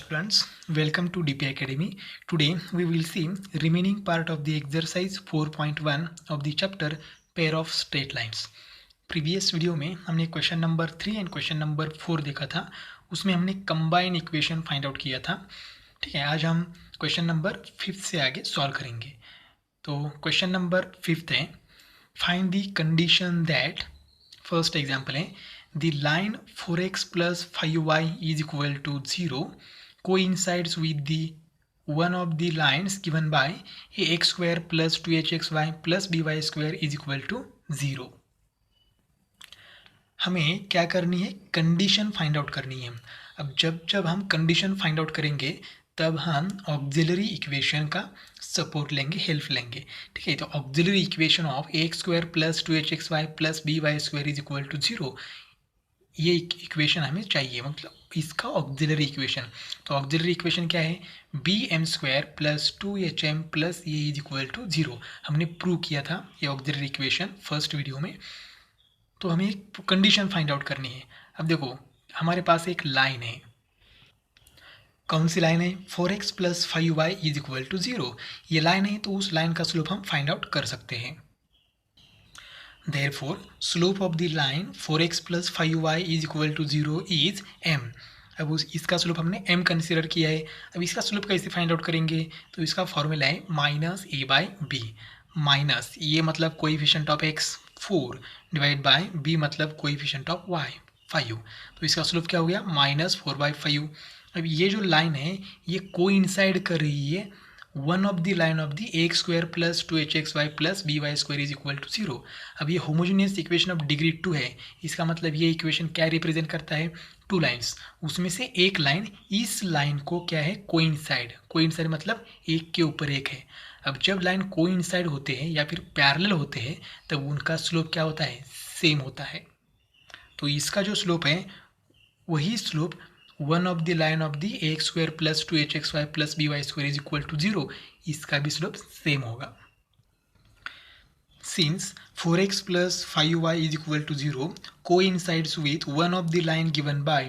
aspirants, welcome to DP Academy. Today we will see remaining part of the exercise 4.1 of the chapter pair of straight lines. Previous video में हमने question number 3 and question number 4 देखा था, उसमें हमने combine equation find out किया था. ठीक है, आज हम क्वेश्चन नंबर 5 से आगे सॉल्व करेंगे. तो क्वेश्चन नंबर 5 है, find the condition that, first example है, the line 4x plus 5y is equal to 0 coincides with the one of the lines given by ax square plus 2hxy plus by square is equal to 0. हमें क्या करनी है, condition find out करनी है. अब जब हम कंडीशन फाइंड आउट करेंगे तब हम ऑक्सिलरी इक्वेशन का सपोर्ट लेंगे, हेल्प लेंगे. ठीक है, तो auxiliary equation of x square plus 2hxy plus by square is equal to 0, ये इक्वेशन हमें चाहिए, मतलब इसका ऑक्सिलरी इक्वेशन. तो ऑक्सिलरी इक्वेशन क्या है, b m square plus 2hm plus ये इज इक्वल टू 0. हमने प्रूव किया था ये ऑक्सिलरी इक्वेशन फर्स्ट वीडियो में. तो हमें एक कंडीशन फाइंड आउट करनी है. अब देखो, हमारे पास एक लाइन है. कौन सी लाइन है, 4x plus 5y is equal to 0. ये लाइन है, तो उस लाइन का स्लोप हम फाइंड आउट कर सकते हैं. Therefore, slope of the line 4x plus 5y is equal to 0 is m. अब इसका स्लोप हमने m कंसिडर किया है. अब इसका स्लोप कैसे फाइंड आउट करेंगे, तो इसका फॉर्मूला है minus A by B. Minus ये मतलब coefficient of x 4 divide by b मतलब कोएफिशिएंट ऑफ y 5. तो इसका स्लोप क्या हो गया, माइनस 4/5. अब ये जो लाइन है ये कोइंसाइड कर रही है one of the line of the x square plus 2hxy plus by square is equal to 0. अब ये होमोजेनियस इक्वेशन ऑफ डिग्री 2 है. इसका मतलब ये इक्वेशन क्या रिप्रेजेंट करता है, टू लाइन्स. उसमें से एक लाइन इस लाइन को क्या है, कोइंसाइड मतलब एक के ऊपर एक है. अब जब लाइन कोइंसाइड होते हैं या फिर पैरेलल होते हैं तब उनका स्लोप क्या होता है, सेम होता है. तो इसका जो स्लोप है वही slope one of the line of the x square plus 2hxy plus by square is equal to 0, इसका भी स्लोप सेम होगा. Since 4x plus 5y is equal to 0 coincides with one of the line given by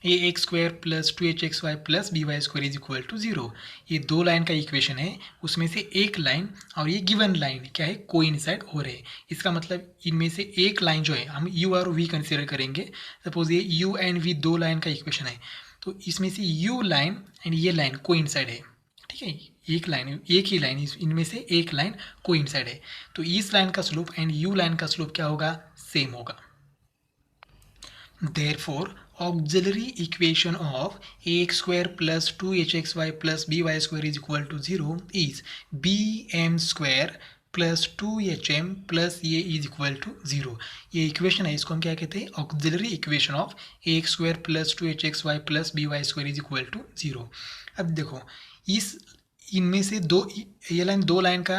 ax square plus 2hxy plus by square is equal to 0. ये दो line का इक्वेशन है, उसमें से एक लाइन और ये गिवन लाइन क्या है, कोइंसाइड हो रहे हैं. इसका मतलब इनमें से एक लाइन जो है हम u और v कंसिडर करेंगे. सपोज ये u एंड v दो लाइन का इक्वेशन है, तो इसमें से u लाइन एंड ये लाइन कोइंसाइड है. ठीक है, एक लाइन, एक ही लाइन, इनमें से एक लाइन कोइंसाइड है. तो इस लाइन का स्लोप एंड यू लाइन का स्लोप क्या होगा, सेम होगा. Therefore auxiliary equation of ax square plus 2hxy plus by square is equal to 0 is bm square plus 2hm plus ये इज इक्वल टू 0. ये इक्वेशन है, इसको हम क्या कहते हैं, auxiliary equation of ax square plus 2hxy plus by square is equal to 0. अब देखो, इनमें से दो, ये लाइन दो लाइन का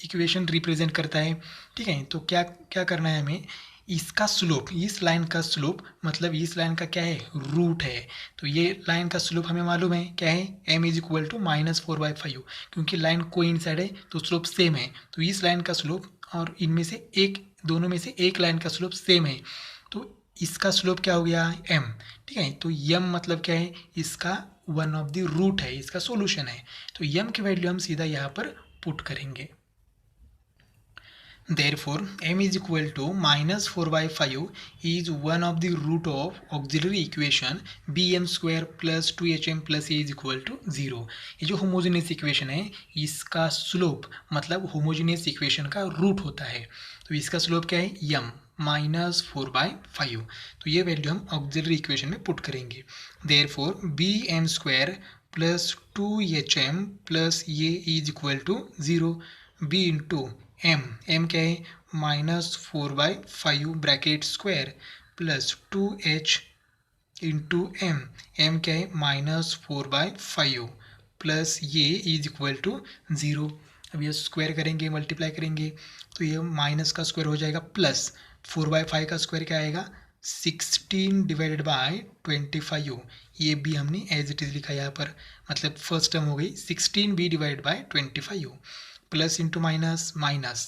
इक्वेशन रिप्रेजेंट करता है. ठीक है, तो क्या करना है हमें, इसका स्लोप, इस लाइन का स्लोप मतलब इस लाइन का क्या है, रूट है. तो ये लाइन का स्लोप हमें मालूम है क्या है, m is equal to minus 4/5. क्योंकि लाइन कोइंसाइड है तो स्लोप सेम है. तो इस लाइन का स्लोप और इनमें से एक, दोनों में से एक लाइन का स्लोप सेम है, तो इसका स्लोप क्या हो गया, m. ठीक है, तो m मतलब क्या है, इसका वन ऑफ द रूट है, इसका सॉल्यूशन है. तो m की वैल्यू हम सीधा यहाँ पर पुट करेंगे. Therefore, m is equal to minus 4/5 is one of the root of auxiliary equation bm square plus 2hm plus a is equal to 0. ये जो होमोजेनियस इक्वेशन है इसका स्लोप मतलब होमोजेनियस इक्वेशन का रूट होता है. तो इसका स्लोप क्या है, m माइनस 4/5. तो ये वैल्यू हम ऑक्सिलरी इक्वेशन में पुट करेंगे. Therefore, bm square plus 2hm plus ये is equal to 0. b into m क्या है, minus 4/5 bracket square plus 2h into m क्या है, माइनस 4/5 प्लस ये इज इक्वल टू 0. अब ये स्क्वायर करेंगे, मल्टीप्लाई करेंगे, तो ये माइनस का स्क्वायर हो जाएगा प्लस 4/5 का स्क्वायर क्या आएगा, 16 डिवाइडेड बाय 25. ये भी हमने एज इट इज लिखा यहाँ पर, मतलब फर्स्ट टर्म हो गई 16b divide by 25 plus into minus minus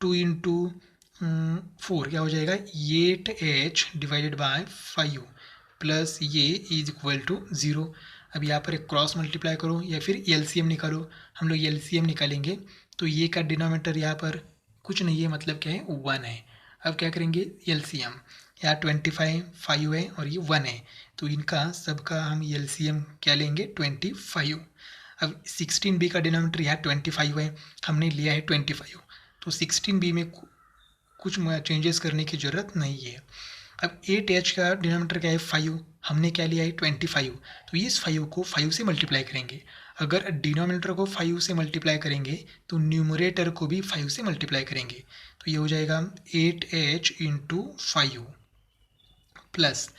2 into 4 क्या हो जाएगा, 8h डिवाइडेड बाय 5 प्लस ये इज इक्वल टू 0. अब यहाँ पर एक क्रॉस मल्टीप्लाई करो या फिर एलसीएम निकालो। हम लोग एलसीएम निकालेंगे तो ये का डिनोमिनेटर यहाँ पर कुछ नहीं है, मतलब क्या है 1 है। अब क्या करेंगे एलसीएम, यहाँ 25 है और ये 1 है, तो इनका सबका हम एलसीएम क्या लेंगे 25। अब 16b का डिनोमिनेटर यहाँ 25 है, हमने लिया है 25, तो 16b में कुछ चेंजेस करने की ज़रूरत नहीं है। अब 8h का डिनोमिनेटर क्या है 5, हमने क्या लिया है 25, तो इस 5 को 5 से मल्टीप्लाई करेंगे। अगर डिनोमिनेटर को 5 से मल्टीप्लाई करेंगे तो न्यूमरेटर को भी 5 से मल्टीप्लाई करेंगे, तो ये हो जाएगा 8h इंटू 5 प्लस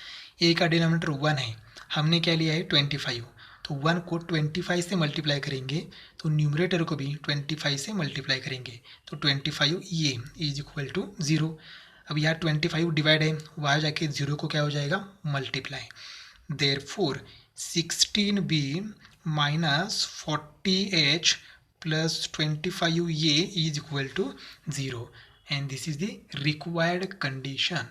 ए का डिनोमिनेटर 1 है, हमने क्या लिया है 25, तो 1 को 25 से मल्टीप्लाई करेंगे तो न्यूमरेटर को भी 25 से मल्टीप्लाई करेंगे, तो 25 ये इज इक्वल टू 0। अब यहाँ 25 डिवाइड है, वहाँ जाके 0 को क्या हो जाएगा multiply. Therefore 16b minus 40h plus 25 ये is equal to 0 and this is the required condition.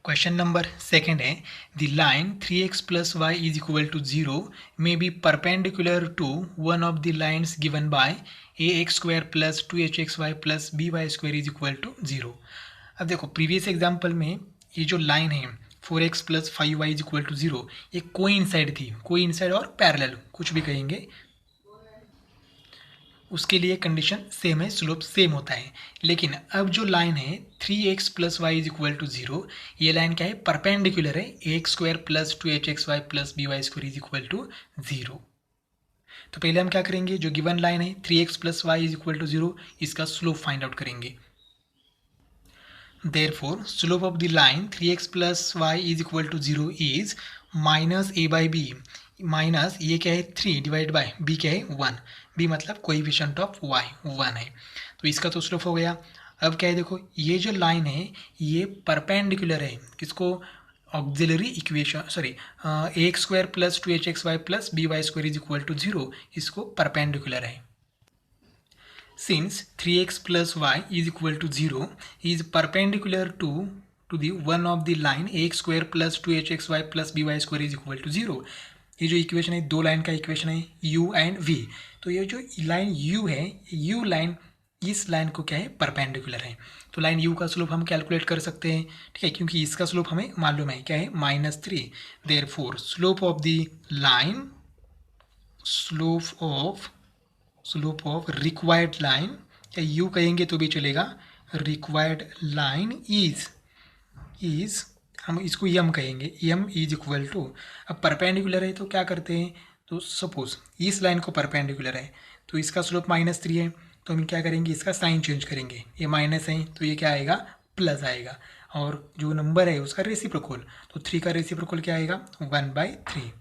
Question number second है the line 3x plus Y is equal to 0 may be perpendicular to one of the lines given by ax² plus 2hxy plus by² is equal to 0। अब देखो previous example में ये जो line है 4x plus 5y is equal to 0 ये coincide थी, coincide और parallel कुछ भी कहेंगे, उसके लिए कंडीशन सेम है, स्लोप सेम होता है। लेकिन अब जो लाइन है 3x plus Y is equal to 0, ये लाइन क्या है परपेंडिकुलर है ax² plus 2hxy plus by² is equal to 0। तो पहले हम क्या करेंगे, जो गिवन लाइन है 3x plus Y is equal to 0, इसका स्लोप फाइंड आउट करेंगे। Therefore slope of the line 3x plus Y is equal to 0 is minus a by B, minus ये क्या है 3 डिवाइड बाय b क्या है 1, b मतलब coefficient of y 1 है, तो इसका तो स्लोप हो गया। अब क्या है देखो ये जो लाइन है ये परपेंडिकुलर है किसको, auxiliary equation sorry ax² plus 2hxy plus by² is equal to 0, इसको परपेंडिकुलर है। Since 3x plus y is equal to 0 is perpendicular to the one of the line ax² plus 2hxy plus by² is equal to 0। ये जो equation है दो line का इक्वेशन है u and v, तो ये जो लाइन u है u लाइन इस लाइन को क्या है परपेंडिकुलर है, तो लाइन u का स्लोप हम कैलकुलेट कर सकते हैं, ठीक है, क्योंकि इसका स्लोप हमें मालूम है क्या है -3। Therefore slope of the line, slope of required line या यू कहेंगे तो भी चलेगा, रिक्वायर्ड लाइन इज हम इसको यम कहेंगे, यम इज इक्वल टू, अब परपेंडिकुलर है तो क्या करते हैं, तो सपोज इस लाइन को परपेंडिकुलर है तो इसका स्लोप -3 है, तो हम क्या करेंगे इसका साइन चेंज करेंगे, ये माइनस है तो ये क्या आएगा प्लस आएगा, और जो नंबर है उसका रेसिप्रोकल, तो 3 का रेसिप्रोकल क्या आएगा 1/3।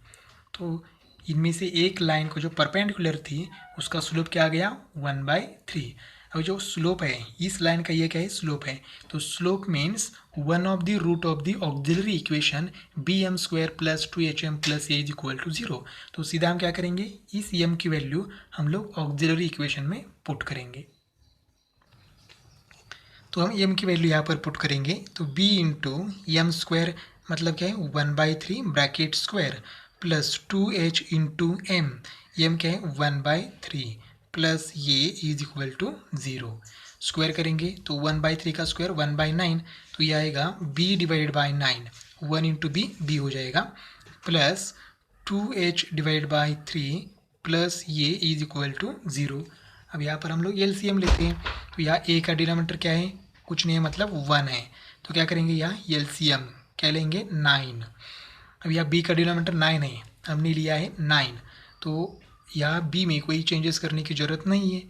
तो इनमें से एक लाइन को जो परपेंडिकुलर थी उसका स्लोप क्या आ गया 1/3। अब जो स्लोप है इस लाइन का ये क्या है स्लोप है, तो slope means one of the root of the auxiliary equation bm² plus 2hm plus a is equal to 0। तो सीधा हम क्या करेंगे इस m की वैल्यू हम लोग ऑक्सिलरी इक्वेशन में पुट करेंगे, तो हम m की वैल्यू यहाँ पर पुट करेंगे, तो b इंटू m² मतलब क्या है 1/3 bracket square plus 2h into m, m क्या है 1/3 प्लस ये इज इक्वल टू 0, स्क्वायर करेंगे तो 1/3 का स्क्वायर 1/9, तो ये आएगा b divided by 9, 1 into b b हो जाएगा, plus 2h divide by 3 plus ये इज इक्वल टू 0। अब यहाँ पर हम लोग एलसीएम लेते हैं, तो यहाँ a का डिनोमिनेटर क्या है कुछ नहीं है मतलब 1 है, तो क्या करेंगे यहाँ एलसीएम क्या लेंगे 9। अब यहाँ b का डिनोमिनेटर 9 है, हमने लिया है 9, तो यहाँ b में कोई चेंजेस करने की ज़रूरत नहीं है,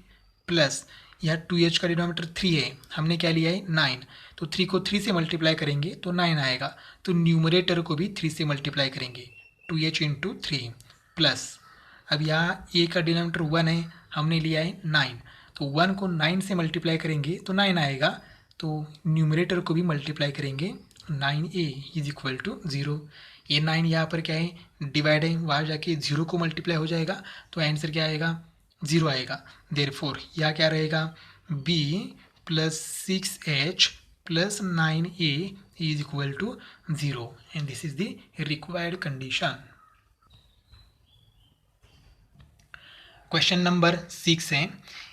प्लस यहाँ 2h का डिनोमिनेटर 3 है, हमने क्या लिया है 9, तो 3 को 3 से मल्टीप्लाई करेंगे तो 9 आएगा, तो न्यूमरेटर को भी 3 से मल्टीप्लाई करेंगे 2h इंटू 3 प्लस, अब यहाँ a का डिनोमिनेटर 1 है, हमने लिया है 9, तो 1 को 9 से मल्टीप्लाई करेंगे तो 9 आएगा, तो न्यूमरेटर को भी मल्टीप्लाई करेंगे 9a इज इक्वल टू 0। ये 9 यहाँ पर क्या है डिवाइड है, वहाँ जाके 0 को मल्टीप्लाई हो जाएगा, तो आंसर क्या आएगा 0 आएगा। देयरफॉर यहाँ क्या रहेगा b plus 6h plus 9a is equal to 0, and this is the required condition. Question number 6 है,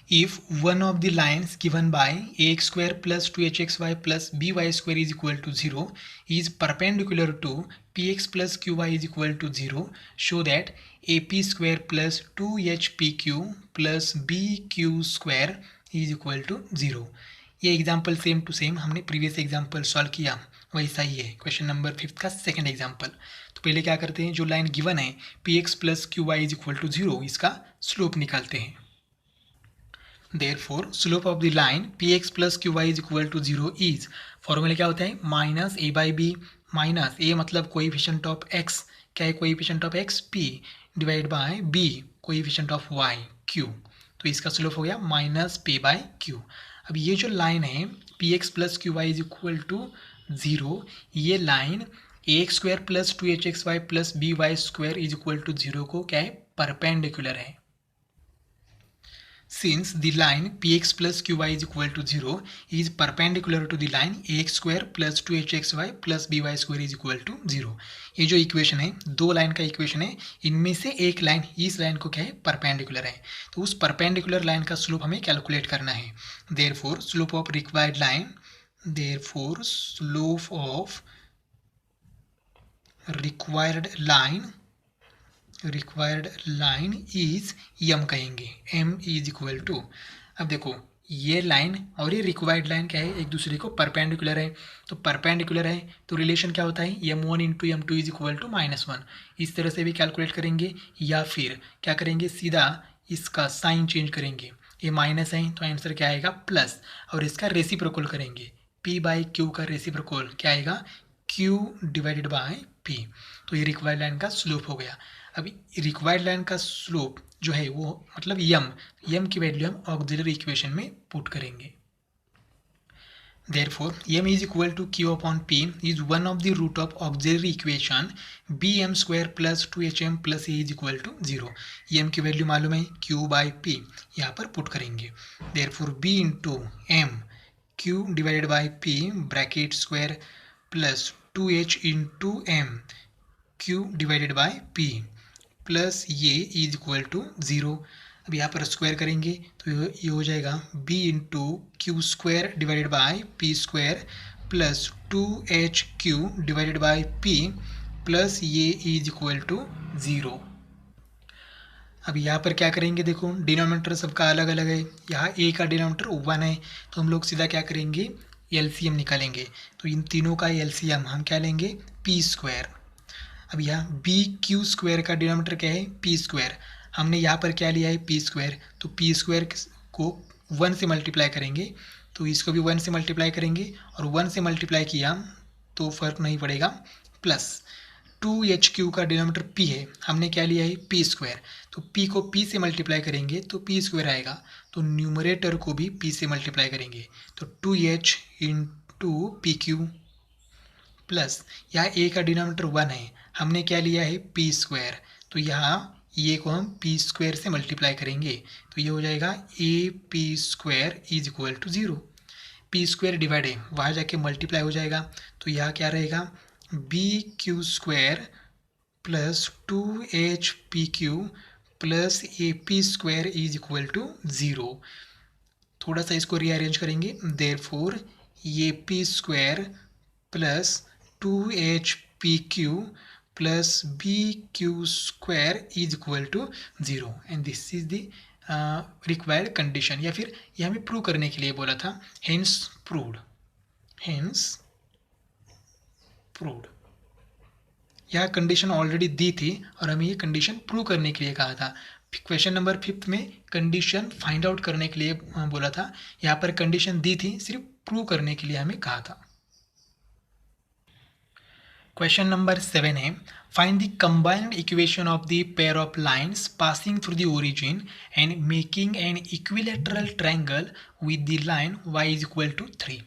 if one of the lines given by ax square plus 2hxy plus by square is equal to 0 is perpendicular to px plus qy is equal to 0, show that ap square plus 2hpq plus bq square is equal to 0. ये example same to same हमने previous example solve किया वैसा ही है, question number 5 का second example. तो पहले क्या करते हैं, जो लाइन गिवन है P x plus Q Y is equal to 0, इसका स्लोप निकालते हैं. Therefore slope of the line P x plus Q Y is equal to 0 is, formula क्या होता है, minus A by B, minus A मतलब coefficient of X, क्या है coefficient of X P, divide by B coefficient of Y Q. तो इसका slope हो गया माइनस पे बाय क्यू. अब ये जो लाइन है P x plus Q Y is equal to 0, ये line a x square plus 2hxy प्लस b y square is equal to 0 को क्या है, परपेंडिकुलर है. Since the line px plus qy is equal to 0 is perpendicular to the line ax square plus 2hxy plus by square is equal to 0. ये जो equation है, दो line का इक्वेशन है, इनमें से एक लाइन इस लाइन को क्या है, परपेंडिकुलर है. तो उस परपेंडिकुलर लाइन का स्लोप हमें कैलकुलेट करना है. Therefore slope of required line, therefore slope of required line is M कहेंगे, m इज इक्वल टू. अब देखो ये लाइन और ये रिक्वायर्ड लाइन क्या है, एक दूसरे को परपेंडिकुलर है. तो परपेंडिकुलर है तो रिलेशन क्या होता है, m1 into m2 is equal to -1. इस तरह से भी कैलकुलेट करेंगे, या फिर क्या करेंगे, सीधा इसका साइन चेंज करेंगे. ये माइनस है तो आंसर क्या आएगा, प्लस, और इसका रेसिप्रोकल करेंगे. p बाई क्यू का रेसिप्रोकल क्या आएगा, q डिवाइडेड बाय p. तो ये रिक्वायर्ड लाइन का स्लोप हो गया. अभी रिक्वायर्ड लाइन का स्लोप जो है वो मतलब यम की वैल्यू हम ऑक्सिलरी इक्वेशन में पुट करेंगे. Therefore m is equal to q upon p is one of the root of auxiliary equation bm square plus 2hm plus a is equal to 0. m की value मालूम है, q by p यहाँ पर put करेंगे. Therefore b into m q divided by p bracket square plus 2h into m q divided by p plus ये is equal to 0. अब यहाँ पर स्क्वायर करेंगे तो ये हो जाएगा b into Q square divided by P square plus 2hq divided by p plus ये इज इक्वल टू 0. अब यहाँ पर क्या करेंगे, देखो डिनोमिनेटर सबका अलग अलग है. यहाँ a का डिनोमिनेटर 1 है तो हम लोग सीधा क्या करेंगे, एलसीएम निकालेंगे. तो इन तीनों का एलसीएम हम क्या लेंगे, पी स्क्वायर. अब यहाँ बी क्यू स्क्वायर का डिनोमिनेटर क्या है, पी स्क्वायर. हमने यहाँ पर क्या लिया है, पी स्क्वायर. तो पी स्क्वायर को 1 से मल्टीप्लाई करेंगे तो इसको भी 1 से मल्टीप्लाई करेंगे, और 1 से मल्टीप्लाई किया तो फर्क नहीं पड़ेगा, प्लस 2hq का डिनोमिनेटर p है, हमने क्या लिया है, पी स्क्वायर. तो p को p से मल्टीप्लाई करेंगे तो p स्क्वायर आएगा. तो न्यूमरेटर को भी p से मल्टीप्लाई करेंगे तो 2h into P q plus यहाँ a का डिनोमिनेटर 1 है, हमने क्या लिया है, पी स्क्वायर. तो यहाँ ये को हम पी स्क्वायर से मल्टीप्लाई करेंगे तो ये हो जाएगा a p square is equal to 0. P square divide है, वहाँ जाके मल्टीप्लाई हो जाएगा. तो यहाँ क्या रहेगा, b q square plus 2h p q plus a p square is equal to 0. थोड़ा सा इसको रीअरेंज करेंगे. देयरफॉर ये p square plus 2h p q plus b q square is equal to 0, and this is the required condition. या फिर ये हमें prove करने के लिए बोला था, हेंस प्रूव्ड. यह कंडीशन ऑलरेडी दी थी और हमें ये कंडीशन प्रूव करने के लिए कहा था. क्वेश्चन नंबर 5 में कंडीशन फाइंड आउट करने के लिए बोला था, यहाँ पर कंडीशन दी थी, सिर्फ प्रूव करने के लिए हमें कहा था. क्वेश्चन नंबर 7 है, find the combined equation of the pair of lines passing through the origin and making an equilateral triangle with the line y is equal to 3.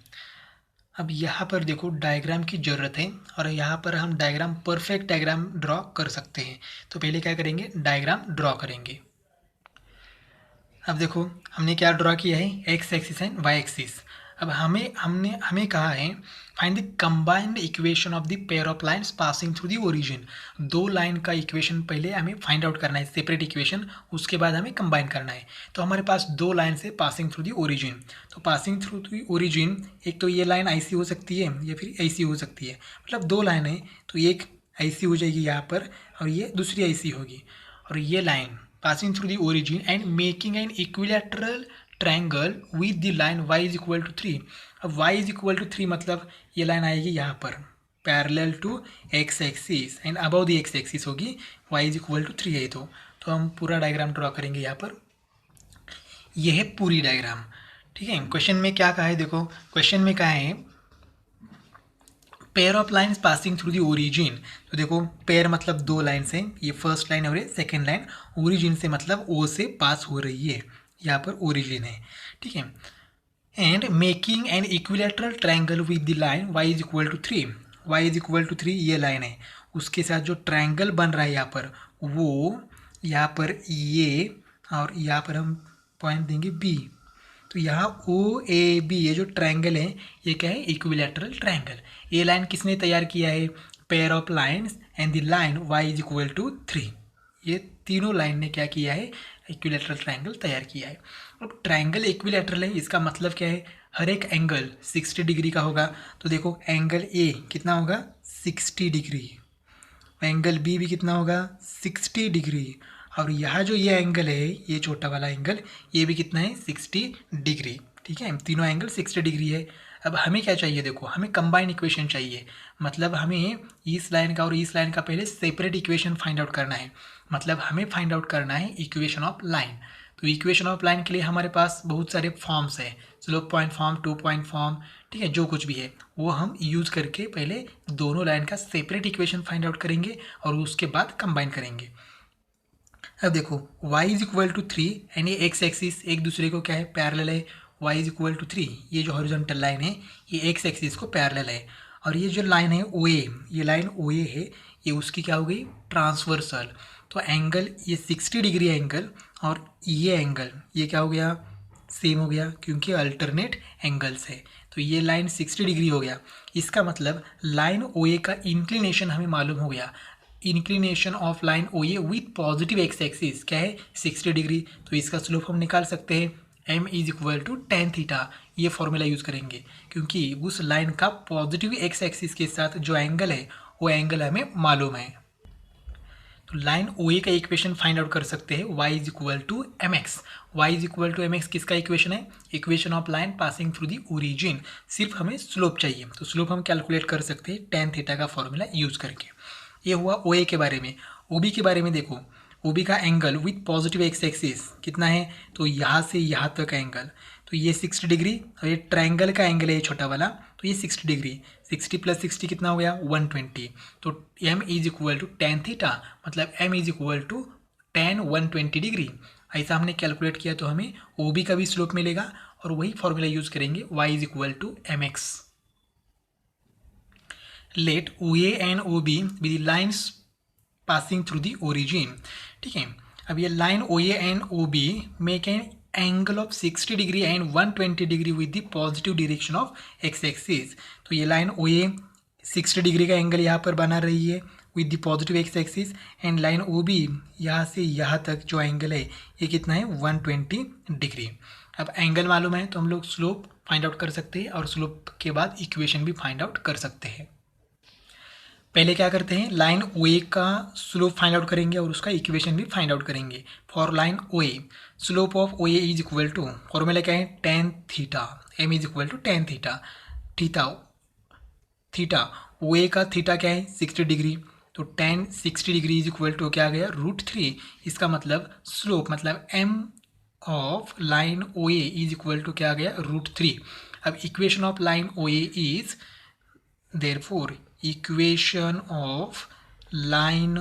अब यहाँ पर देखो डायग्राम की ज़रूरत है और यहाँ पर हम डायग्राम परफेक्ट डायग्राम ड्रॉ कर सकते हैं. तो पहले क्या करेंगे, डायग्राम ड्रॉ करेंगे. अब देखो हमने क्या ड्रॉ किया है, x axis and y axis. अब हमें कहा है find the combined equation of the pair of lines passing through the origin. दो लाइन का इक्वेशन पहले हमें फाइंड आउट करना है, सेपरेट इक्वेशन, उसके बाद हमें कंबाइन करना है। तो हमारे पास दो लाइन है पासिंग थ्रू द ओरिजिन। तो पासिंग थ्रू द ओरिजिन, एक तो ये लाइन ऐसी हो सकती है या फिर ऐसी हो सकती है, मतलब दो लाइन है, तो एक ऐसी हो जाएगी यहाँ पर और ये दूसरी ऐसी होगी। और ये line passing through the origin and making an equilateral triangle with the line y is equal to 3। अब y is equal to 3 मतलब ये लाइन आएगी यहाँ पर parallel to x axis and above the x axis होगी, y is equal to 3 है। तो हम पूरा डायग्राम ड्रॉ करेंगे यहाँ पर। ये है पूरी डायग्राम, ठीक है। क्वेश्चन में क्या कहा है, देखो क्वेश्चन में कहा है pair of lines passing through the origin. तो देखो पेयर मतलब दो लाइन्स हैं, ये फर्स्ट लाइन और ये सेकेंड लाइन। ओरिजिन से मतलब ओ से पास हो रही है, यहाँ पर ओरिजिन है, ठीक है। And making an equilateral triangle with the line y is equal to 3। Y is equal to 3 ये लाइन है, उसके साथ जो ट्रायंगल बन रहा है यहाँ पर, वो यहाँ पर ये, और यहाँ पर हम पॉइंट देंगे बी। तो यहाँ ओ ए बी ये जो ट्रायंगल है ये क्या है, इक्विलेटरल ट्रायंगल। ये लाइन किसने तैयार किया है, pair of lines and the line y is equal to 3। ये तीनों लाइन ने क्या किया है, इक्विलेटरल ट्रायंगल तैयार किया है। अब ट्रायंगल इक्विलेटरल है, इसका मतलब क्या है, हर एक एंगल 60 डिग्री का होगा। तो देखो एंगल ए कितना होगा, 60 डिग्री, एंगल बी भी कितना होगा, 60 डिग्री, और यहाँ जो ये एंगल है, ये छोटा वाला एंगल, ये भी कितना है, 60 डिग्री, ठीक है। तीनों एंगल 60 डिग्री है। अब हमें क्या चाहिए, देखो हमें कंबाइन इक्वेशन चाहिए, मतलब हमें इस लाइन का और इस लाइन का पहले सेपरेट इक्वेशन फाइंड आउट करना है। मतलब हमें फाइंड आउट करना है इक्वेशन ऑफ लाइन। तो इक्वेशन ऑफ लाइन के लिए हमारे पास बहुत सारे फॉर्म्स है, slope point form, 2 point form, ठीक है, जो कुछ भी है वो हम यूज़ करके पहले दोनों लाइन का सेपरेट इक्वेशन फाइंड आउट करेंगे और उसके बाद कंबाइन करेंगे। अब देखो y is equal to 3 and ये x एक्सिस एक दूसरे को क्या है, पैरेलल है। y इज इक्वल टू 3, ये जो हॉरिजॉन्टल लाइन है ये x एक्सिस को पैरेलल है। और ये जो लाइन है OA, ये लाइन OA है, ये उसकी क्या हो गई, ट्रांसवर्सल। तो एंगल ये 60 डिग्री एंगल और ये एंगल ये क्या हो गया, सेम हो गया, क्योंकि अल्टरनेट एंगल्स है। तो ये लाइन 60 डिग्री हो गया। इसका मतलब लाइन OA का इंक्लिनेशन हमें मालूम हो गया। Inclination of line OA with positive x axis क्या है, 60 डिग्री। तो इसका स्लोप हम निकाल सकते हैं, m is equal to tan theta. ये फॉर्मूला यूज़ करेंगे क्योंकि उस लाइन का पॉजिटिव एक्स एक्सिस के साथ जो एंगल है वो एंगल हमें मालूम है। तो लाइन OA का इक्वेशन फाइंड आउट कर सकते हैं, y is equal to m x. Y is equal to m x किसका इक्वेशन है, equation of line passing through the origin. सिर्फ हमें स्लोप चाहिए, तो स्लोप हम कैलकुलेट कर सकते हैं tan थीटा का फॉर्मूला यूज़ करके। ये हुआ OA के बारे में। OB के बारे में देखो, OB का angle with positive x axis कितना है, तो यहाँ से यहाँ तक एंगल, तो ये 60 डिग्री, और ये ट्रायंगल का एंगल है ये छोटा वाला, तो ये 60 डिग्री, 60 प्लस 60 कितना हो गया, 120। तो m is equal to tan theta, मतलब m is equal to tan 120 degree. ऐसा हमने कैलकुलेट किया तो हमें OB का भी स्लोप मिलेगा और वही फॉर्मूला यूज़ करेंगे, y is equal to m x. Let OA and OB with the lines passing through the origin, ठीक है। अब ये line OA and OB make an angle of 60 degree and 120 degree with the positive direction of x axis. तो ये line OA 60 degree का angle यहाँ पर बना रही है with the positive x axis, and line OB यहाँ से यहाँ तक जो एंगल है ये कितना है, 120 डिग्री। अब एंगल मालूम है तो हम लोग स्लोप फाइंड आउट कर सकते हैं और स्लोप के बाद इक्वेशन भी फाइंड आउट कर सकते हैं। पहले क्या करते हैं, लाइन OA का स्लोप फाइंड आउट करेंगे और उसका इक्वेशन भी फाइंड आउट करेंगे। For line OA slope of OA is equal to, formula क्या है, tan theta, m is equal to tan theta. Theta OA का थीटा क्या है, 60 डिग्री, तो tan 60 degree is equal to क्या आ गया, √3। इसका मतलब स्लोप मतलब m of line OA is equal to क्या आ गया, √3। अब equation of line OA is therefore equation of line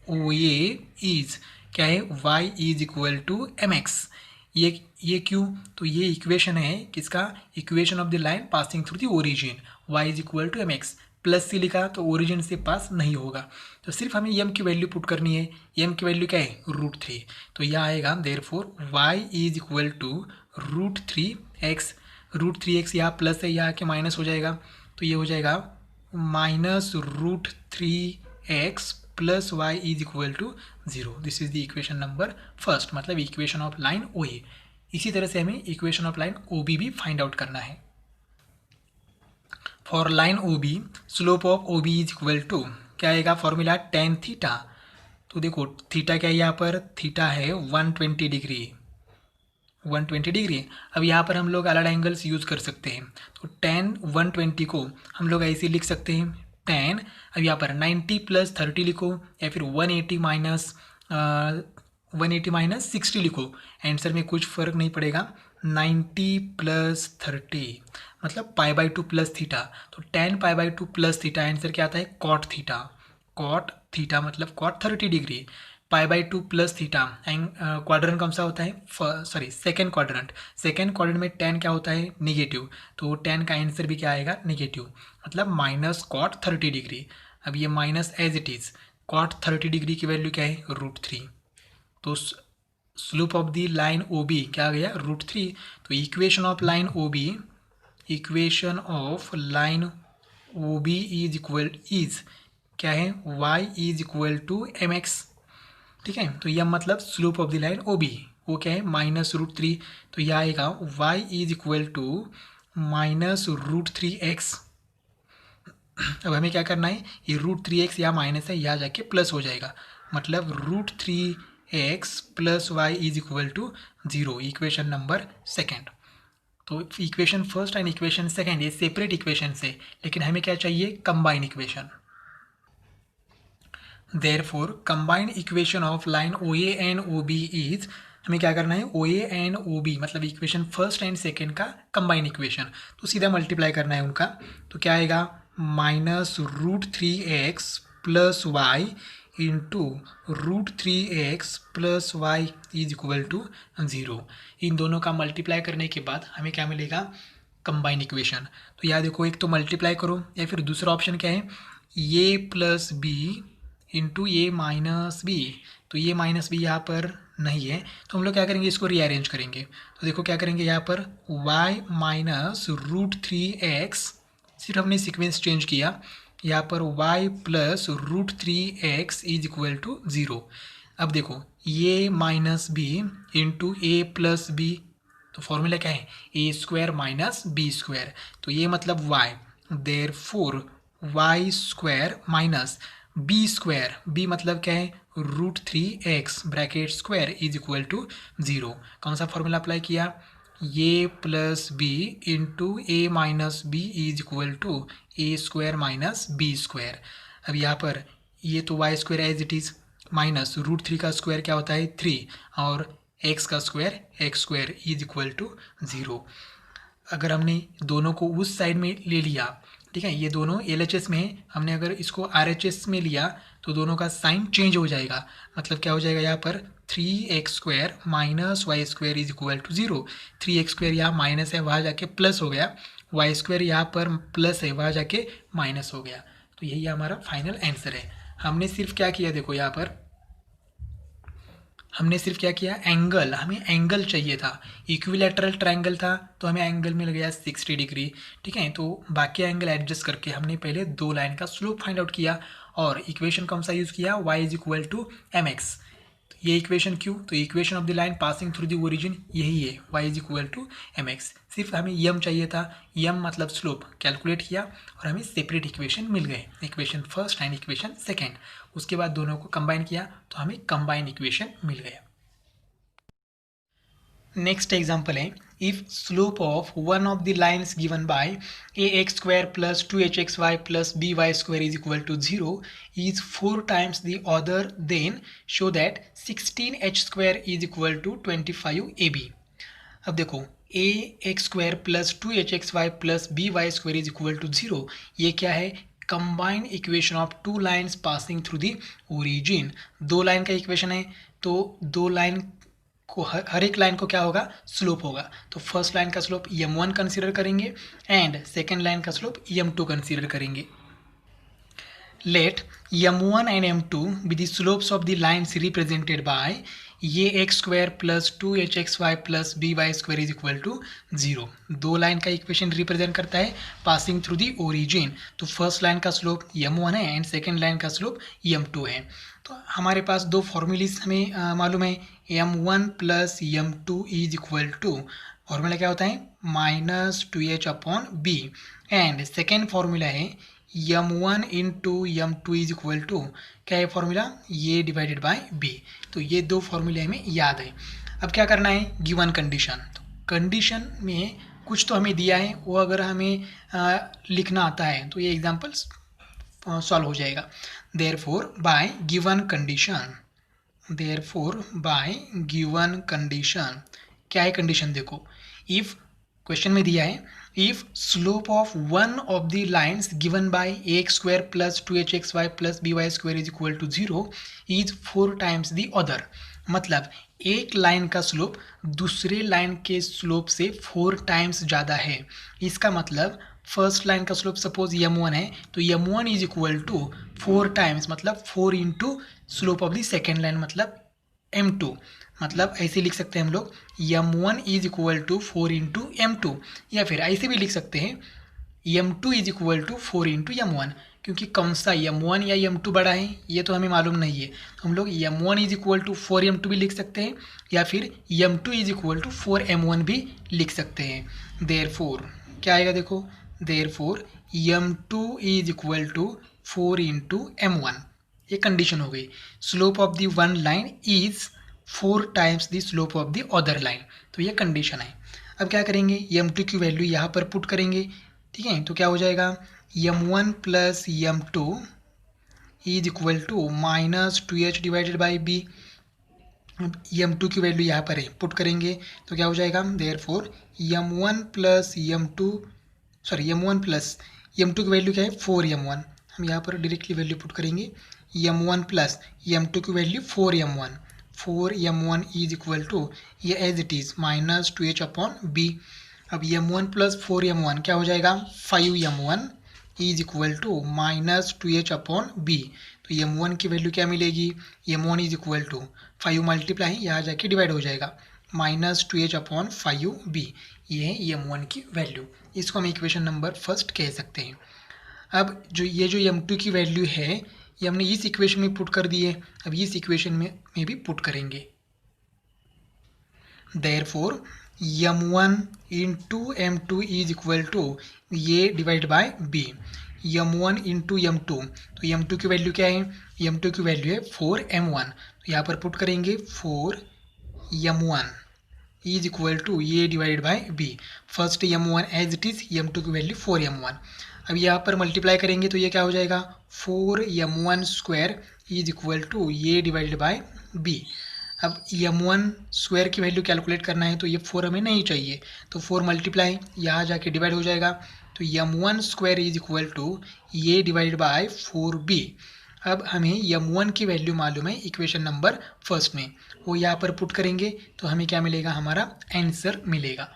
OA is क्या है, y is equal to m x. ये क्यों, तो ये इक्वेशन है किसका, equation of the line passing through the origin, y is equal to m x. Plus से लिखा तो ओरिजिन से पास नहीं होगा, तो सिर्फ हमें m की वैल्यू पुट करनी है। m की वैल्यू क्या है, √3। तो यह आएगा therefore y is equal to √3x। √3x यहाँ प्लस है, यहाँ आके माइनस हो जाएगा, तो ये हो जाएगा -√3x plus Y is equal to 0। This is the equation number first, मतलब equation of line O a. इसी तरह से हमें equation of line o b भी फाइंड आउट करना है। For line o b slope of o B is equal to क्या आएगा, फॉर्मूला tan थीटा। तो देखो थीटा क्या है, यहाँ पर थीटा है 120 डिग्री, 120 डिग्री। अब यहाँ पर हम लोग अलग एंगल्स यूज़ कर सकते हैं, तो tan 120 को हम लोग ऐसे लिख सकते हैं tan, अब यहाँ पर 90 + 30 लिखो, या फिर 180 माइनस 60 लिखो, आंसर में कुछ फ़र्क नहीं पड़ेगा। 90 + 30 मतलब π/2 प्लस थीटा, तो tan π/2 प्लस थीटा आंसर क्या आता है, cot थीटा। cot थीटा मतलब cot 30 degree, π/2 plus theta. Quadrant कौन सा होता है, sorry second quadrant. Second quadrant में tan क्या होता है, नेगेटिव, तो tan का आंसर भी क्या आएगा, नेगेटिव, मतलब -cot 30 डिग्री। अब ये minus as it is, cot 30 degree की वैल्यू क्या है, √3। तो slope of the line o b क्या आ गया, √3। तो equation of line o b, equation of line o B is क्या है, y is equal to mx। ठीक है, तो यह मतलब slope of the line o b वो क्या है, -√3। तो यह आएगा y is equal to -√3x। अब हमें क्या करना है, ये √3x यहाँ माइनस है, यहाँ जाके प्लस हो जाएगा, मतलब √3x plus Y is equal to 0, equation number second. तो equation first and equation second ये सेपरेट इक्वेशन है, लेकिन हमें क्या चाहिए, combine equation. Therefore combined equation of line O A and O B is, हमें क्या करना है, O A and O B मतलब इक्वेशन फर्स्ट एंड सेकेंड का कंबाइन इक्वेशन, तो सीधा मल्टीप्लाई करना है उनका। तो क्या आएगा, -√3x plus y into √3x plus Y is equal to 0। इन दोनों का मल्टीप्लाई करने के बाद हमें क्या मिलेगा, कंबाइन इक्वेशन। तो यहाँ देखो, एक तो मल्टीप्लाई करो, या फिर दूसरा ऑप्शन क्या है, ए plus b into a minus B. तो ये माइनस बी यहाँ पर नहीं है, तो हम लोग क्या करेंगे, इसको रीअरेंज करेंगे। तो देखो क्या करेंगे, यहाँ पर y माइनस √3x, सिर्फ हमने सीक्वेंस चेंज किया, यहाँ पर y plus √3x is equal to 0। अब देखो ये minus b into a plus b, तो फॉर्मूला क्या है, a² माइनस b²। तो ये मतलब y, therefore y² minus b², b मतलब क्या है, √3x bracket square is equal to 0। कौन सा फॉर्मूला अप्लाई किया, a plus b into a minus b is equal to a² minus b²। अब यहाँ पर ये तो y² as it is, minus √3 का स्क्वायर क्या होता है, 3, और x का square x² is equal to 0। अगर हमने दोनों को उस साइड में ले लिया, ठीक है, ये दोनों LHS में है, हमने अगर इसको RHS में लिया तो दोनों का साइन चेंज हो जाएगा, मतलब क्या हो जाएगा, यहाँ पर 3x² minus y² is equal to 0। 3x² यहाँ माइनस है, वहाँ जाके प्लस हो गया, y² यहाँ पर प्लस है, वहाँ जाके माइनस हो गया। तो यही हमारा फाइनल आंसर है। हमने सिर्फ क्या किया, देखो यहाँ पर हमने सिर्फ क्या किया, एंगल, हमें एंगल चाहिए था, इक्विलैटरल ट्रायंगल था तो हमें एंगल मिल गया 60 डिग्री। ठीक है, तो बाकी एंगल एडजस्ट करके हमने पहले दो लाइन का स्लोप फाइंड आउट किया, और इक्वेशन कौन सा यूज़ किया, y is equal to mx। ये इक्वेशन क्यों, तो equation of the line passing through the origin यही है, y is equal to mx। सिर्फ हमें यम चाहिए था, यम मतलब स्लोप कैलकुलेट किया और हमें सेपरेट इक्वेशन मिल गए, equation first and equation second. उसके बाद दोनों को कंबाइन किया तो हमें कंबाइन इक्वेशन मिल गया। नेक्स्ट एग्जाम्पल है, if slope of one of the lines given by ax² plus 2hxy plus by² is equal to 0 is 4 times the other, then show that 16h² is equal to 25ab। अब देखो ax² plus 2hxy plus by² is equal to 0, ये क्या है, combined equation of two lines passing through the origin. दो line का इक्वेशन है, तो दो लाइन को हर एक लाइन को क्या होगा, स्लोप होगा। तो फर्स्ट लाइन का स्लोप m1 कंसीडर करेंगे एंड सेकेंड लाइन का स्लोप m2 कंसीडर करेंगे। Let m1 and m2 be the slopes of the lines represented by ये x square plus 2hxy plus by square is equal to 0। दो line का equation represent करता है passing through the origin. तो first line का slope m1 है and second line का slope m2 है। तो हमारे पास दो फॉर्मूलीज हमें मालूम है, m1 plus m2 is equal to, formula क्या होता है -2h/b, एंड सेकेंड फॉर्मूला है m1 into m2 is equal to, क्या है फॉर्मूला, ये डिवाइडेड बाय b। तो ये दो फॉर्मूले हमें याद है। अब क्या करना है, गिवन कंडीशन। तो कंडीशन में कुछ तो हमें दिया है, वो अगर हमें लिखना आता है तो ये एग्जाम्पल्स सॉल्व हो जाएगा। Therefore by given condition, therefore by given condition, क्या है कंडीशन देखो, इफ क्वेश्चन में दिया है if slope of one of the lines given by x square plus 2hxy plus by square is equal to 0 is 4 times the other. मतलब एक line का slope दूसरे लाइन के स्लोप से 4 टाइम्स ज़्यादा है। इसका मतलब फर्स्ट लाइन का स्लोप सपोज m1 है, तो m1 is equal to 4 times, मतलब 4 into slope of the second line मतलब m2। मतलब ऐसे लिख सकते हैं हम लोग m1 is equal to 4 into m2, या फिर ऐसे भी लिख सकते हैं m2 is equal to 4 into m1, क्योंकि कौन सा m1 या m2 बड़ा है ये तो हमें मालूम नहीं है। तो हम लोग m1 is equal to 4m2 भी लिख सकते हैं, या फिर m2 is equal to 4m1 भी लिख सकते हैं। देयरफॉर क्या आएगा देखो, therefore m2 is equal to 4 into m1, ये कंडीशन हो गई। Slope of the one line is 4 times the slope of the other line, तो ये कंडीशन है। अब क्या करेंगे, m2 की वैल्यू यहाँ पर पुट करेंगे, ठीक है। तो क्या हो जाएगा, m1 plus m2 is equal to -2h divided by b। m2 की वैल्यू यहाँ पर है, पुट करेंगे तो क्या हो जाएगा, therefore m1 plus m2, sorry m1 plus m2 की वैल्यू क्या है 4m1, हम यहाँ पर डायरेक्टली वैल्यू पुट करेंगे m1 प्लस m2 की value 4m1 is equal to, ये एज इट इज़ -2h/b। अब m1 प्लस 4m1 क्या हो जाएगा, 5m1 is equal to -2h/b। तो m1 की वैल्यू क्या मिलेगी, m1 is equal to 5 multiply यहाँ जाके डिवाइड हो जाएगा -2h/5b, ये है m1 की वैल्यू। इसको हम इक्वेशन नंबर फर्स्ट कह सकते हैं। अब जो m2 की वैल्यू है ये हमने इस इक्वेशन में पुट कर दी है, अब इस इक्वेशन में भी पुट करेंगे। Therefore m1 into m2 is equal to, ये divide by b, m1 into m2, तो m2 की वैल्यू क्या है, m2 की वैल्यू है 4m1, तो यहाँ पर पुट करेंगे 4m1 इज इक्वल टू, ये divide by b। First m1 as it is, m2 की वैल्यू 4m1। अब यहाँ पर मल्टीप्लाई करेंगे तो ये क्या हो जाएगा, 4m1 square is equal to, ये डिवाइडेड बाय b। अब m1 स्क्वायर की वैल्यू कैलकुलेट करना है तो ये 4 हमें नहीं चाहिए, तो 4 मल्टीप्लाई यहाँ जाके डिवाइड हो जाएगा, तो m1 square is equal to, ये डिवाइडेड बाय 4b। अब हमें m1 की वैल्यू मालूम है इक्वेशन नंबर फर्स्ट में, वो यहाँ पर पुट करेंगे तो हमें क्या मिलेगा, हमारा आंसर मिलेगा।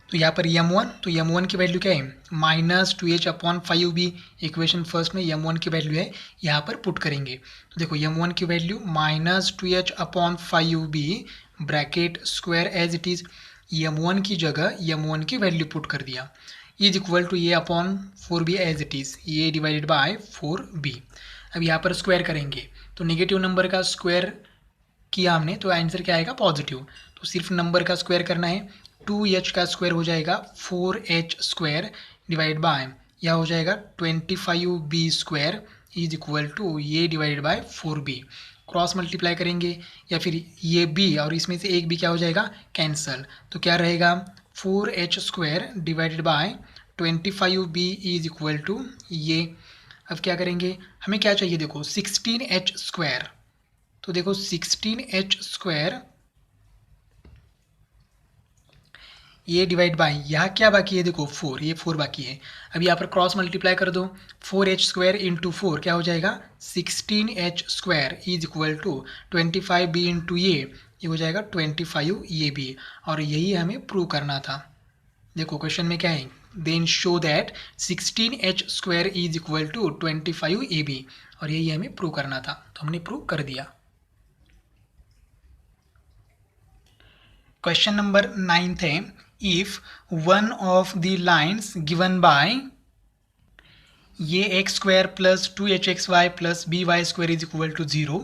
तो यहाँ पर m1, तो m1 की वैल्यू क्या है -2h/5b, इक्वेशन फर्स्ट में m1 की वैल्यू है, यहाँ पर पुट करेंगे तो देखो m1 की value -2h/5b bracket square as it is, m1 की जगह m1 की वैल्यू पुट कर दिया, इज इक्वल टू ये upon 4b as it is, ये डिवाइडेड बाय 4b। अब यहाँ पर स्क्वायर करेंगे तो नेगेटिव नंबर का स्क्वायर किया हमने तो आंसर क्या आएगा, पॉजिटिव। तो सिर्फ नंबर का स्क्वायर करना है, 2h का स्क्वायर हो जाएगा 4h स्क्वायर डिवाइड बाय, यह हो जाएगा 25b square is equal to, ये divided by 4b। Cross multiply करेंगे या फिर ये b और इसमें से एक b क्या हो जाएगा, कैंसल, तो क्या रहेगा 4h square divided by 25b is equal to ये। अब क्या करेंगे, हमें क्या चाहिए देखो 16h स्क्वायर, तो देखो 16h स्क्वायर ये डिवाइड बाय, यहाँ क्या बाकी है देखो 4, ये 4 बाकी है। अब यहाँ पर क्रॉस मल्टीप्लाई कर दो, 4h स्क्वायर इंटू 4 क्या हो जाएगा 16h square is equal to 25b into ये हो जाएगा 25 ये भी, और यही हमें प्रूव करना था। देखो क्वेश्चन में क्या है, then show that 16h square is equal to 25ab, और यही हमें प्रूव करना था, तो हमने प्रूव कर दिया। क्वेश्चन नंबर 9 है, if one of the lines given by ये x square plus 2hxy plus by square is equal to 0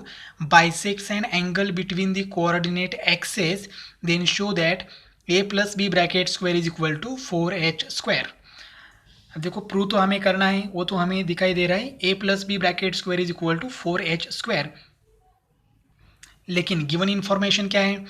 bisects an angle between the coordinate axes, then show that a plus b bracket square is equal to 4h square. अब देखो prove तो हमें करना है, वो तो हमें दिखाई दे रहा है a plus b bracket square is equal to 4h square, लेकिन गिवन इंफॉर्मेशन क्या है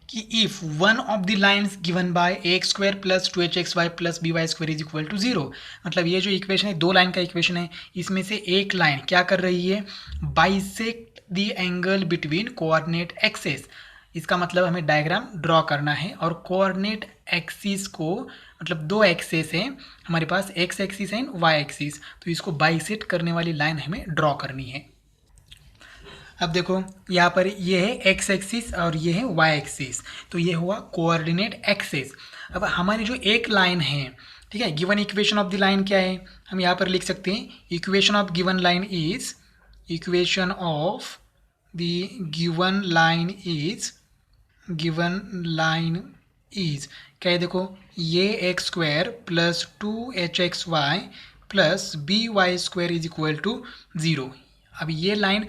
कि if one of the lines given by x square plus 2hxy plus by square is equal to 0, मतलब ये जो इक्वेशन है 2 लाइन का इक्वेशन है, इसमें से एक लाइन क्या कर रही है, bisect the angle between coordinate axes. इसका मतलब हमें डायग्राम ड्रॉ करना है और कोऑर्डिनेट एक्सिस को, मतलब 2 एक्सेस है हमारे पास, x axis and y axis, तो इसको बाइसेक्ट करने वाली लाइन हमें ड्रॉ करनी है। अब देखो यहाँ पर ये है एक्स एक्सिस और ये है वाई एक्सिस, तो ये हुआ कोऑर्डिनेट एक्सिस। अब हमारी जो एक लाइन है, ठीक है, given equation of the line क्या है, हम यहाँ पर लिख सकते हैं equation of given line is, equation of the given line is क्या है, देखो ये x square plus 2hxy plus by square is equal to 0। अब ये लाइन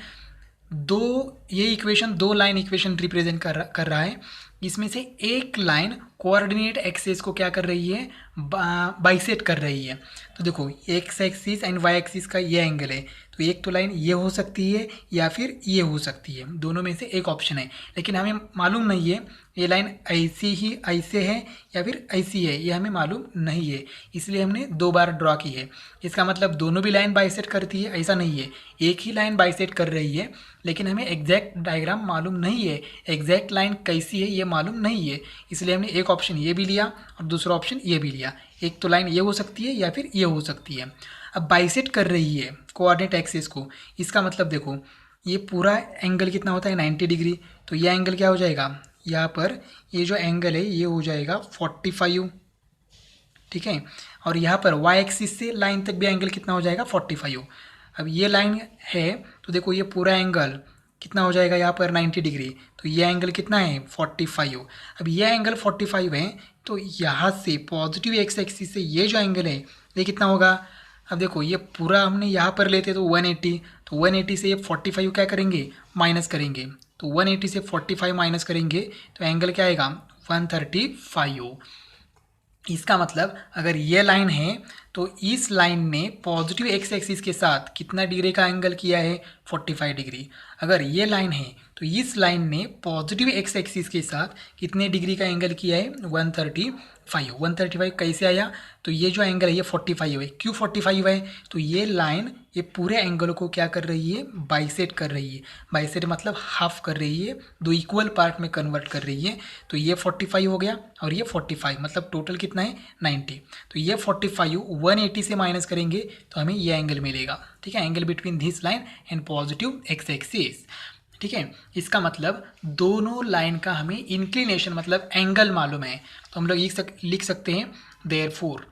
ये इक्वेशन 2 लाइन इक्वेशन रिप्रेजेंट कर रहा है, इसमें से एक लाइन कोऑर्डिनेट एक्सिस को क्या कर रही है, बाइसेक्ट कर रही है। तो देखो x axis and y axis का ये एंगल है, तो एक तो लाइन ये हो सकती है या फिर ये हो सकती है, दोनों में से एक ऑप्शन है, लेकिन हमें मालूम नहीं है ये लाइन ऐसे है या फिर ऐसी है, ये हमें मालूम नहीं है, इसलिए हमने 2 बार ड्रॉ की है। इसका मतलब दोनों भी लाइन बाइसेक्ट करती है ऐसा नहीं है, एक ही लाइन बाइसेक्ट कर रही है, लेकिन हमें एग्जैक्ट डायग्राम मालूम नहीं है, एग्जैक्ट लाइन कैसी है ये मालूम नहीं है, इसलिए हमने एक ऑप्शन ये भी लिया और दूसरा ऑप्शन ये भी लिया। एक तो लाइन ये हो सकती है या फिर ये हो सकती है। अब बाइसेक्ट कर रही है कोऑर्डिनेट एक्सिस को, इसका मतलब देखो ये पूरा एंगल कितना होता है 90 डिग्री, तो यह एंगल क्या हो जाएगा, यहाँ पर ये जो एंगल है ये हो जाएगा 45, ठीक है, और यहाँ पर वाई एक्सिस से लाइन तक भी एंगल कितना हो जाएगा 45। अब ये लाइन है तो देखो ये पूरा एंगल कितना हो जाएगा यहाँ पर 90 डिग्री, तो ये एंगल कितना है 45। अब ये एंगल 45 है, तो यहाँ से पॉजिटिव एक्स एक्सिस से ये जो एंगल है ये कितना होगा। अब देखो ये पूरा हमने यहाँ पर लेते तो 180, तो 180 से ये 45 क्या करेंगे, माइनस करेंगे, तो 180 से 45 माइनस करेंगे तो एंगल क्या आएगा 135। इसका मतलब अगर ये लाइन है तो इस लाइन ने पॉजिटिव एक्स एक्सिस के साथ कितना डिग्री का एंगल किया है 45 डिग्री। अगर ये लाइन है तो इस लाइन ने पॉजिटिव एक्स एक्सिस के साथ कितने डिग्री का एंगल किया है 135। 135 कैसे आया, तो ये जो एंगल है ये 45 है, क्यों 45 है, तो ये लाइन ये पूरे एंगल को क्या कर रही है, बाइसेक्ट कर रही है। बाइसेक्ट मतलब हाफ कर रही है, 2 इक्वल पार्ट में कन्वर्ट कर रही है, तो ये 45 हो गया और ये 45, मतलब टोटल कितना है 90। तो ये 45 180 से माइनस करेंगे तो हमें ये एंगल मिलेगा, ठीक है, angle between this line and positive x axis, ठीक है। इसका मतलब दोनों लाइन का हमें इंक्लिनेशन मतलब एंगल मालूम है, तो हम लोग लिख सकते हैं therefore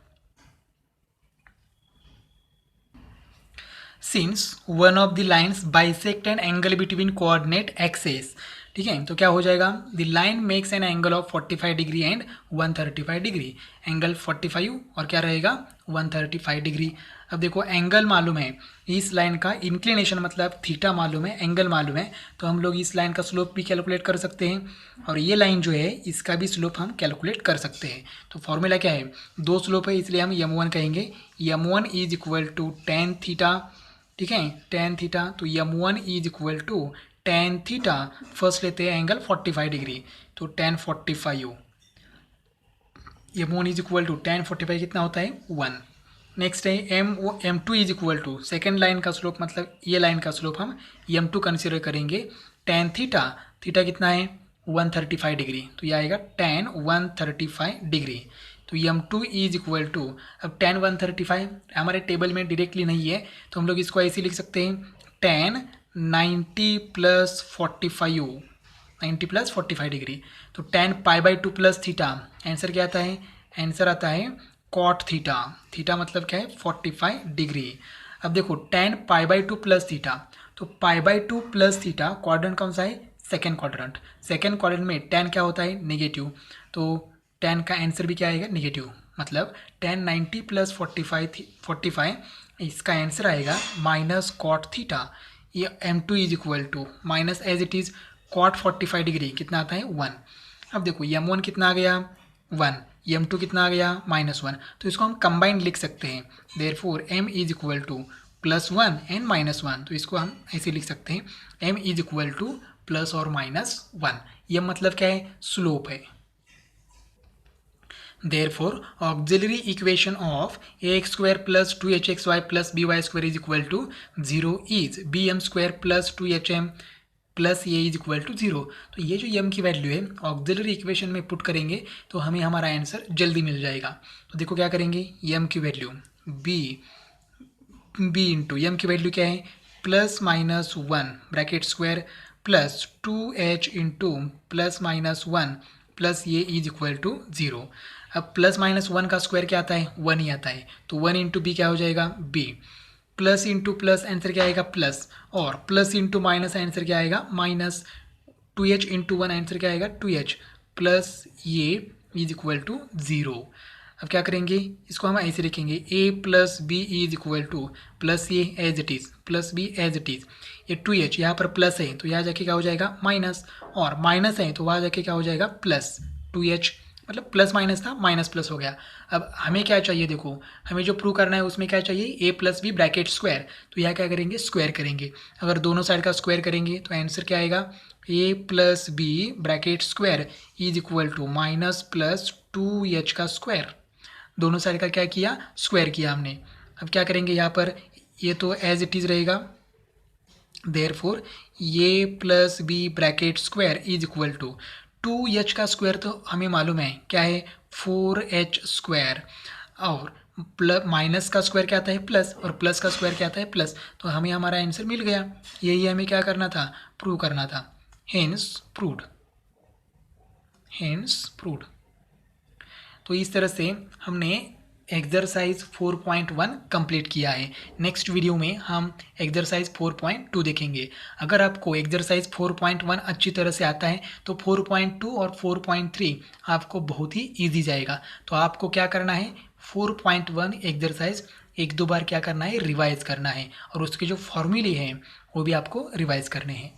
since one of the lines bisect an angle between coordinate axes, ठीक है, तो क्या हो जाएगा, the line makes an angle of 45 degree and 135 degree, angle 45 और क्या रहेगा 135 डिग्री। अब देखो एंगल मालूम है, इस लाइन का इंक्लिनेशन मतलब थीटा मालूम है, एंगल मालूम है, तो हम लोग इस लाइन का स्लोप भी कैलकुलेट कर सकते हैं और ये लाइन जो है इसका भी स्लोप हम कैलकुलेट कर सकते हैं। तो फॉर्मूला क्या है, 2 स्लोप है इसलिए हम m1 कहेंगे, m1 is equal to tan theta, ठीक है, टेन थीटा, तो m1 is equal to tan theta, first लेते हैं एंगल 45 डिग्री, तो tan 45, m1 is equal to tan 45 कितना होता है 1। नेक्स्ट है m2 is equal to second line का स्लोप मतलब ये लाइन का स्लोप हम m2 कंसिडर करेंगे, टेन थीटा, थीटा कितना है 135 डिग्री, तो ये आएगा टेन 135 डिग्री, तो m2 इज इक्वल टू, अब टेन 135 हमारे टेबल में डायरेक्टली नहीं है तो हम लोग इसको ऐसे लिख सकते हैं टेन 90 प्लस 45, 90 प्लस 45 डिग्री, तो टेन π/2 प्लस थीटा, आंसर क्या आता है, आंसर आता है कॉट थीटा, थीटा मतलब क्या है 45 डिग्री। अब देखो टेन π/2 प्लस थीटा, तो π/2 प्लस थीटा क्वाड्रेंट कौन सा है सेकेंड क्वाड्रेंट। सेकेंड क्वाड्रेंट में tan क्या होता है, नेगेटिव, तो tan का आंसर भी क्या आएगा, नेगेटिव। मतलब tan 90 प्लस 45 इसका आंसर आएगा माइनस कॉट थीटा। ये m2 is equal to minus as it is cot 45 degree कितना आता है, 1। अब देखो m1 कितना आ गया, 1, m2 कितना आ गया, -1, तो इसको हम कंबाइंड लिख सकते हैं। Therefore m is equal to +1 and -1, तो इसको हम ऐसे लिख सकते हैं m is equal to plus और -1। यह मतलब क्या है, स्लोप है। Therefore, auxiliary equation of ax square plus 2hxy plus by square is equal to 0 is bm square plus 2hm plus a is equal to 0। तो ये जो m की वैल्यू है ऑक्सिलरी इक्वेशन में पुट करेंगे तो हमें हमारा आंसर जल्दी मिल जाएगा। तो देखो क्या करेंगे, m की वैल्यू b इंटू एम की वैल्यू क्या है, +-1 bracket square plus 2h into +-1 plus ये इज इक्वल टू 0। अब +-1 का स्क्वायर क्या आता है, 1 ही आता है, तो 1 इंटू बी क्या हो जाएगा, b, plus into plus answer क्या आएगा, प्लस, और प्लस इंटू माइनस आंसर क्या आएगा, माइनस, 2h इंटू 1 आंसर क्या आएगा, 2h, प्लस ये इज इक्वल टू 0। अब क्या करेंगे, इसको हम ऐसे लिखेंगे a plus b is equal to plus ये as it is plus b as it is, ये 2h यहाँ पर प्लस है तो यहाँ जाके क्या हो जाएगा, माइनस, और माइनस है तो वहाँ जाके क्या हो जाएगा, प्लस 2h, मतलब प्लस माइनस था माइनस प्लस हो गया। अब हमें क्या चाहिए, देखो हमें जो प्रूव करना है उसमें क्या चाहिए, a plus b bracket square, तो यहाँ क्या करेंगे, स्क्वायर करेंगे। अगर दोनों साइड का स्क्वायर करेंगे तो आंसर क्या आएगा, a plus b bracket square is equal to minus plus 2h का स्क्वायर। दोनों साइड का क्या किया, स्क्वायर किया हमने। अब क्या करेंगे, यहाँ पर ये तो एज इट इज़ रहेगा, देयरफॉर ये plus b bracket square is equal to 2h का स्क्वायर तो हमें मालूम है क्या है, 4h स्क्वायर, और प्लस माइनस का स्क्वायर क्या आता है, प्लस, और प्लस का स्क्वायर क्या आता है, प्लस, तो हमें हमारा आंसर मिल गया। यही हमें क्या करना था, प्रूव करना था। Hence proved, hence proved. तो इस तरह से हमने एक्सरसाइज 4.1 कंप्लीट किया है। नेक्स्ट वीडियो में हम एक्सरसाइज 4.2 देखेंगे। अगर आपको एक्सरसाइज 4.1 अच्छी तरह से आता है तो 4.2 और 4.3 आपको बहुत ही इजी जाएगा। तो आपको क्या करना है, 4.1 एक्सरसाइज एक दो बार क्या करना है, रिवाइज करना है, और उसके जो फॉर्मूले हैं वो भी आपको रिवाइज करने हैं।